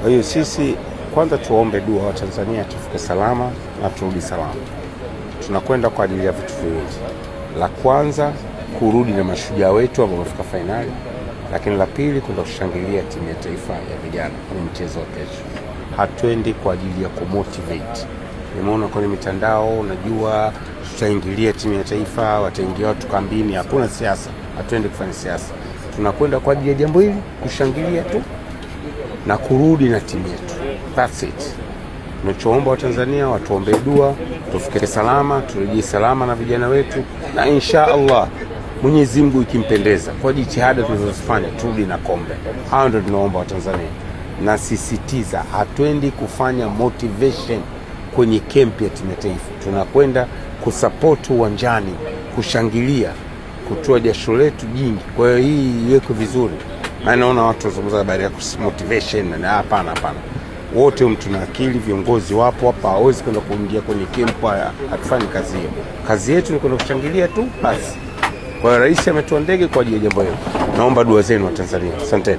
Kwa hiyo sisi kwanza tuombe dua wa Tanzania tufike salama na turudi salama. Tunakwenda kwa ajili ya vitu viwili. La kwanza kurudi na mashujaa wetu ambao wamefika fainali, lakini la pili kwenda kushangilia timu ya taifa ya vijana kwenye mchezo wa kesho. Hatuendi kwa ajili ya kumotivate. Nimeona kwenye mitandao, unajua tutaingilia timu ya taifa, wataingia watu kambini. Hakuna siasa, hatuendi kufanya siasa. Tunakwenda kwa ajili ya jambo hili, kushangilia tu na kurudi na timu yetu. That's it. Tunachoomba wa Tanzania watuombee dua, tufike salama, turejee salama na vijana wetu, na insha Allah Mwenyezi Mungu ikimpendeza, kwa jitihada tunazozifanya turudi na kombe. Hao ndio tunaomba wa Tanzania. Na sisitiza, hatuendi kufanya motivation kwenye camp ya timu ya taifa. Tunakwenda kusupport uwanjani, kushangilia, kutoa jasho letu jingi. Kwa hiyo hii iweke vizuri. Maana naona watu wanazungumza habari ya motivation, na hapana. Wote mtu na akili, viongozi wapo hapa, hawezi kwenda kuingia kwenye camp, hatufanyi kazi hiyo. Kazi yetu ni kwenda kushangilia tu basi. Kwa hiyo rais ametoa ndege kwa ajili ya jambo hilo. Naomba dua zenu wa Tanzania. Asante. Wow.